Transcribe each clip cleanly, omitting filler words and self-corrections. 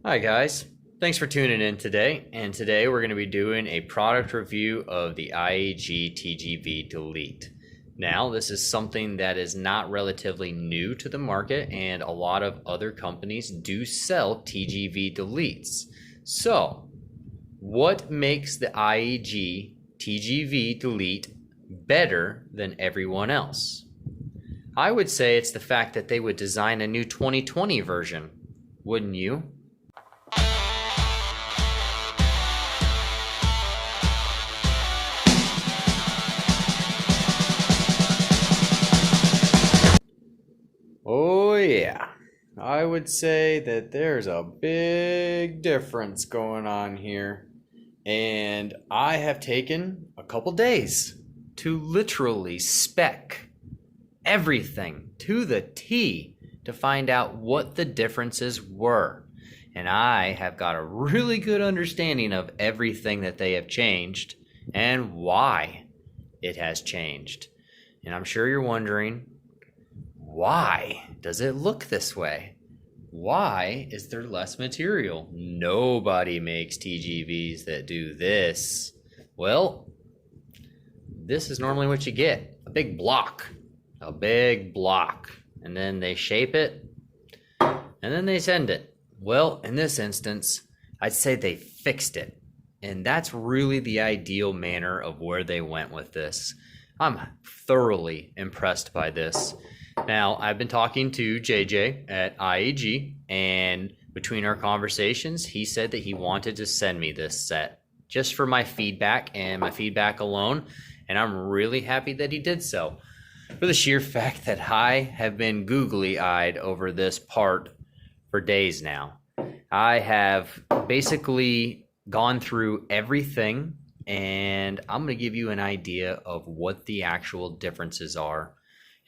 Hi guys, thanks for tuning in today. And today we're going to be doing a product review of the IAG TGV Delete. Now, this is something that is not relatively new to the market, and a lot of other companies do sell TGV Deletes. So, what makes the IAG TGV Delete better than everyone else? I would say it's the fact that they would design a new 2020 version, wouldn't you? Oh yeah, I would say that there's a big difference going on here, and I have taken a couple days to literally spec everything to the T to find out what the differences were. And I have got a really good understanding of everything that they have changed and why it has changed. And I'm sure you're wondering, why does it look this way? Why is there less material? Nobody makes TGVs that do this. Well, this is normally what you get. A big block. And then they shape it, and then they send it. Well, in this instance, I'd say they fixed it. And that's really the ideal manner of where they went with this. I'm thoroughly impressed by this. Now, I've been talking to JJ at IAG, and between our conversations, he said that he wanted to send me this set just for my feedback and my feedback alone, and I'm really happy that he did so, for the sheer fact that I have been googly-eyed over this part for days now. I have basically gone through everything, and I'm going to give you an idea of what the actual differences are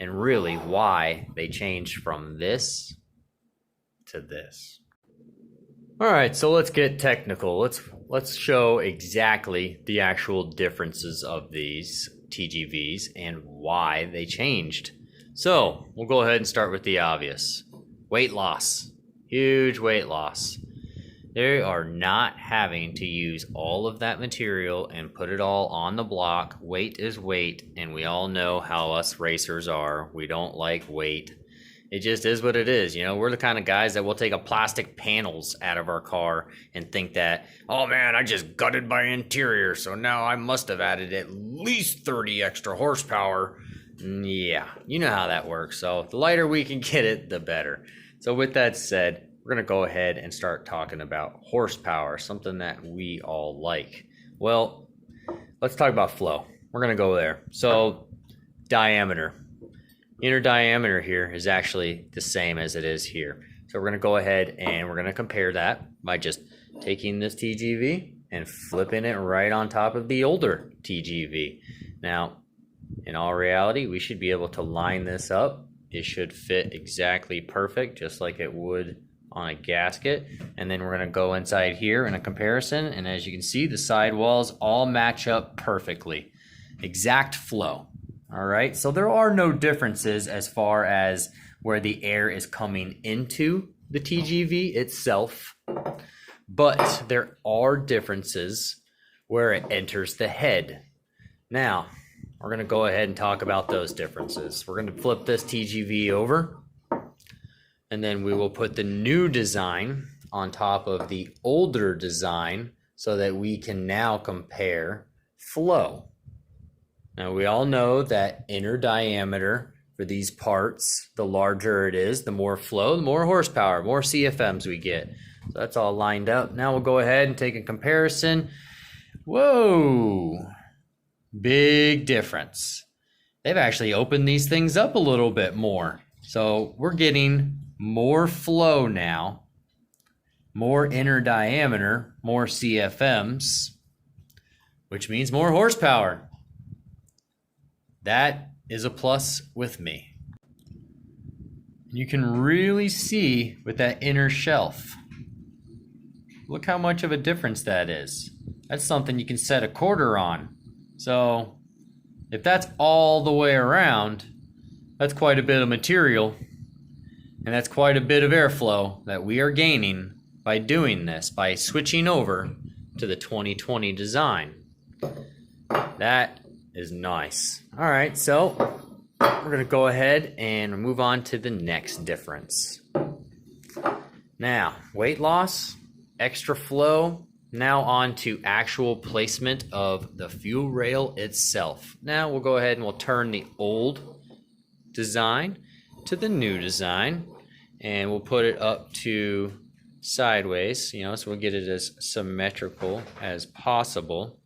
and really why they changed from this to this. All right, so let's get technical. Let's show exactly the actual differences of these TGVs and why they changed. So we'll go ahead and start with the obvious. Weight loss. Huge weight loss. They are not having to use all of that material and put it all on the block. Weight is weight, and we all know how us racers are. We don't like weight. It just is what it is. You know, we're the kind of guys that will take a plastic panels out of our car and think that, oh man, I just gutted my interior, so now I must have added at least 30 extra horsepower. Yeah, you know how that works. So the lighter we can get it, the better. So with that said, we're going to go ahead and start talking about horsepower, something that we all like. Well, let's talk about flow. We're going to go there. So diameter. Inner diameter here is actually the same as it is here. So we're going to go ahead and we're going to compare that by just taking this TGV and flipping it right on top of the older TGV. Now, in all reality, we should be able to line this up. It should fit exactly perfect, just like it would on a gasket. And then we're going to go inside here in a comparison, and as you can see, the side walls all match up perfectly. Exact flow. All right, so there are no differences as far as where the air is coming into the TGV itself, but there are differences where it enters the head. Now, we're going to go ahead and talk about those differences. We're going to flip this TGV over, and then we will put the new design on top of the older design so that we can now compare flow. Now, we all know that inner diameter for these parts, the larger it is, the more flow, the more horsepower, more CFMs we get. So that's all lined up. Now we'll go ahead and take a comparison. Whoa, big difference. They've actually opened these things up a little bit more. So we're getting more flow now, more inner diameter, more CFMs, which means more horsepower. That is a plus with me. You can really see with that inner shelf. Look how much of a difference that is. That's something you can set a quarter on. So if that's all the way around, that's quite a bit of material, and that's quite a bit of airflow that we are gaining by doing this, by switching over to the 2020 design. That is nice. All right, so we're gonna go ahead and move on to the next difference. Now, weight loss, extra flow, now on to actual placement of the fuel rail itself. Now we'll go ahead and we'll turn the old design to the new design, and we'll put it up to sideways, so we'll get it as symmetrical as possible.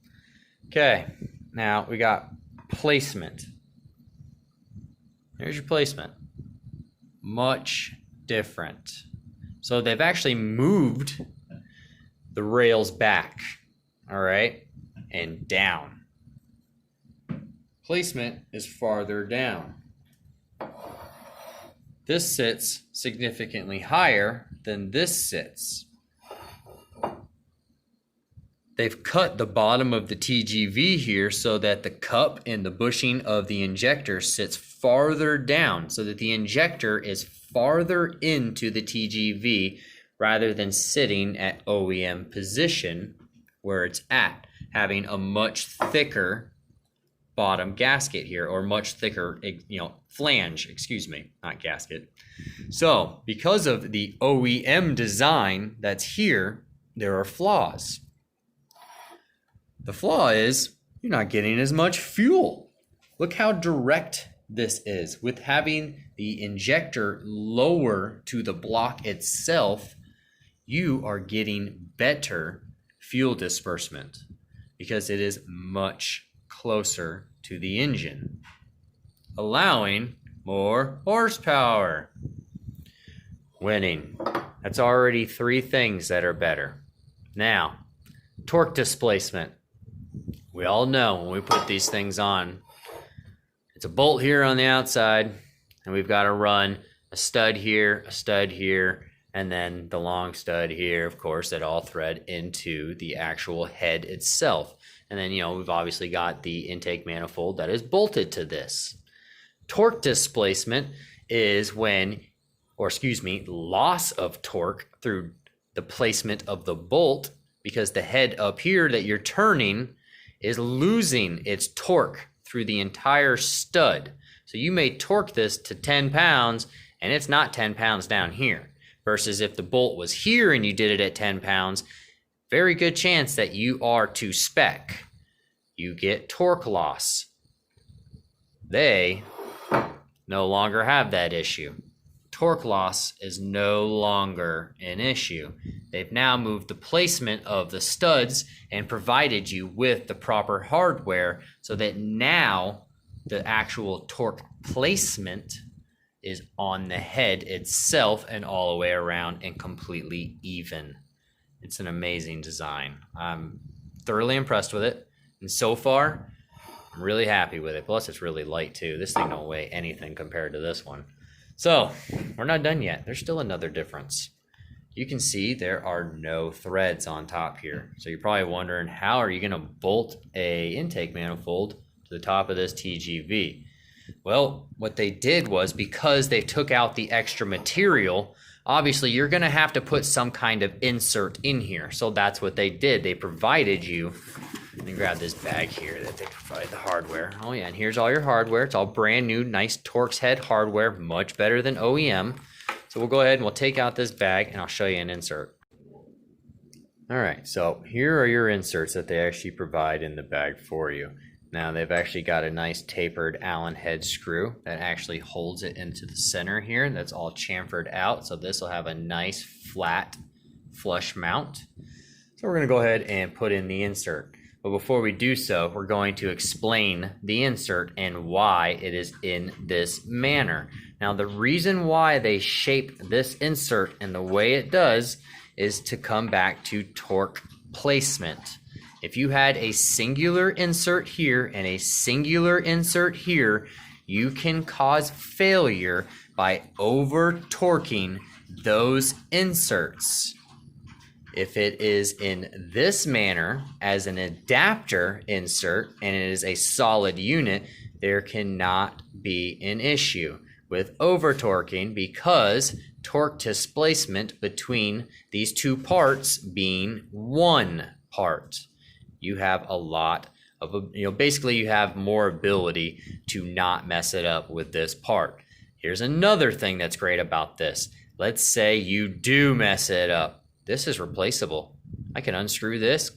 Okay, now we got placement. Here's your placement. Much different. So they've actually moved the rails back, all right, and down. Placement is farther down. This sits significantly higher than this sits. They've cut the bottom of the TGV here so that the cup and the bushing of the injector sits farther down, so that the injector is farther into the TGV rather than sitting at OEM position where it's at, having a much thicker bottom gasket here, or much thicker, flange, not gasket. So because of the OEM design that's here, there are flaws. The flaw is you're not getting as much fuel. Look how direct this is. With having the injector lower to the block itself, you are getting better fuel disbursement because it is much closer to the engine, allowing more horsepower. Winning. That's already 3 things that are better. Now, torque displacement. We all know when we put these things on, it's a bolt here on the outside, and we've got to run a stud here, and then the long stud here, of course, that all thread into the actual head itself. And then, we've obviously got the intake manifold that is bolted to this. Torque displacement is loss of torque through the placement of the bolt, because the head up here that you're turning is losing its torque through the entire stud. So you may torque this to 10 pounds and it's not 10 pounds down here. Versus if the bolt was here and you did it at 10 pounds, very good chance that you are to spec. You get torque loss. They no longer have that issue. Torque loss is no longer an issue. They've now moved the placement of the studs and provided you with the proper hardware so that now the actual torque placement is on the head itself and all the way around and completely even. It's an amazing design. I'm thoroughly impressed with it. And so far, I'm really happy with it. Plus, it's really light too. This thing don't weigh anything compared to this one. So, we're not done yet. There's still another difference. You can see there are no threads on top here. So you're probably wondering, how are you going to bolt a intake manifold to the top of this TGV? Well, what they did was, because they took out the extra material, obviously you're going to have to put some kind of insert in here. So that's what they did. They provided you, let me grab this bag here that they provide the hardware. Oh yeah, and here's all your hardware. It's all brand new, nice Torx head hardware, much better than OEM. So we'll go ahead and we'll take out this bag and I'll show you an insert. All right, so here are your inserts that they actually provide in the bag for you. Now they've actually got a nice tapered Allen head screw that actually holds it into the center here. That's all chamfered out, so this will have a nice flat flush mount. So we're gonna go ahead and put in the insert. But before we do so, we're going to explain the insert and why it is in this manner. Now the reason why they shape this insert in the way it does is to come back to torque placement. If you had a singular insert here and a singular insert here, you can cause failure by over torquing those inserts. If it is in this manner as an adapter insert and it is a solid unit, there cannot be an issue with over torquing, because torque displacement between these two parts being one part. You have a lot of, basically you have more ability to not mess it up with this part. Here's another thing that's great about this. Let's say you do mess it up. This is replaceable. I can unscrew this,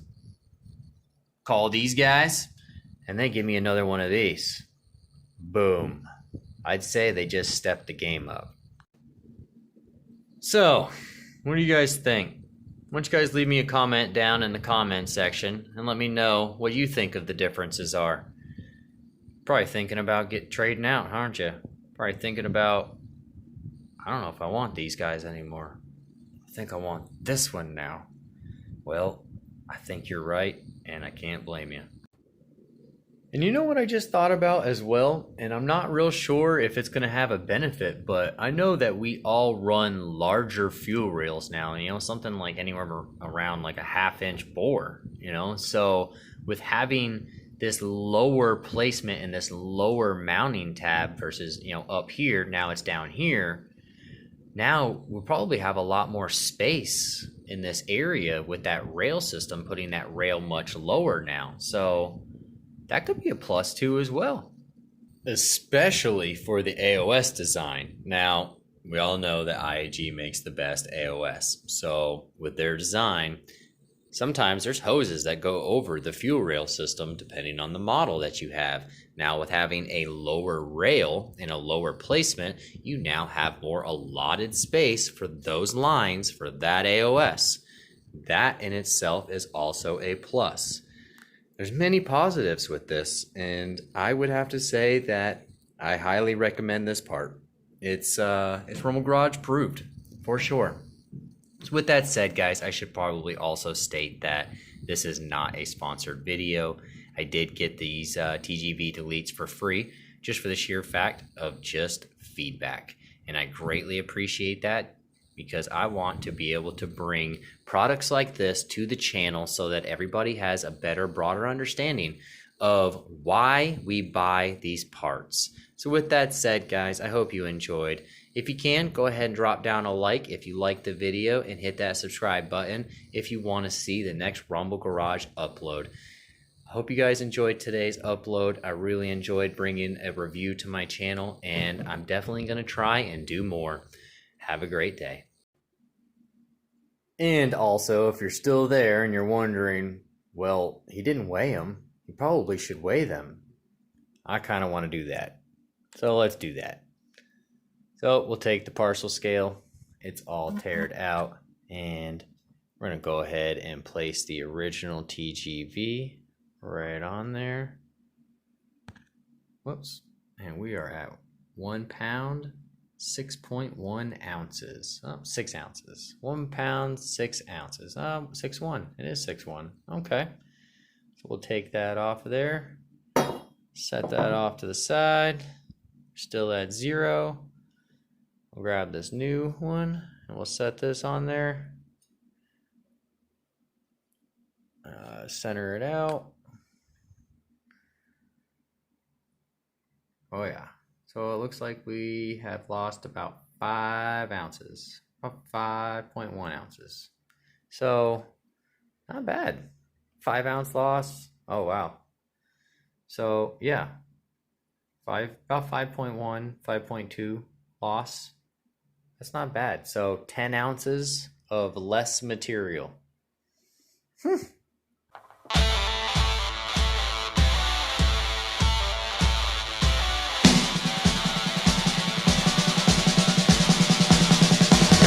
call these guys, and they give me another one of these. Boom. I'd say they just stepped the game up. So, what do you guys think? Why don't you guys leave me a comment down in the comment section and let me know what you think of the differences are. Probably thinking about trading out, aren't you? Probably thinking about, I don't know if I want these guys anymore. I think I want this one now. Well, I think you're right, and I can't blame you. And you know what I just thought about as well? And I'm not real sure if it's going to have a benefit, but I know that we all run larger fuel rails now, something like anywhere around like a 1/2-inch bore, So with having this lower placement and this lower mounting tab versus, up here, now it's down here. Now we'll probably have a lot more space in this area with that rail system, putting that rail much lower now. So that could be a plus too as well, especially for the AOS design. Now, we all know that IAG makes the best AOS. So with their design, sometimes there's hoses that go over the fuel rail system depending on the model that you have. Now with having a lower rail and a lower placement, you now have more allotted space for those lines for that AOS. That in itself is also a plus. There's many positives with this, and I would have to say that I highly recommend this part. It's Rumble Garage proved, for sure. So with that said, guys, I should probably also state that this is not a sponsored video. I did get these TGV deletes for free, just for the sheer fact of just feedback. And I greatly appreciate that, because I want to be able to bring products like this to the channel so that everybody has a better, broader understanding of why we buy these parts. So with that said, guys, I hope you enjoyed. If you can, go ahead and drop down a like if you liked the video, and hit that subscribe button if you want to see the next Rumble Garage upload. I hope you guys enjoyed today's upload. I really enjoyed bringing a review to my channel, and I'm definitely going to try and do more. Have a great day. And also, if you're still there and you're wondering, well, he didn't weigh them, he probably should weigh them. I kind of want to do that. So let's do that. So we'll take the parcel scale. It's all tared out, and we're going to go ahead and place the original TGV right on there. Whoops. And we are at 1 pound, 6.1 ounces. 6 ounces. 1 pound, 6 ounces. 6.1. It is 6.1. Okay. So we'll take that off of there. Set that off to the side. Still at 0. We'll grab this new one and we'll set this on there. Center it out. Oh yeah. So it looks like we have lost about 5 ounces. About 5.1 ounces. So not bad. 5 ounce loss. Oh wow. So yeah. About 5.1, 5.2 loss. That's not bad. So 10 ounces of less material.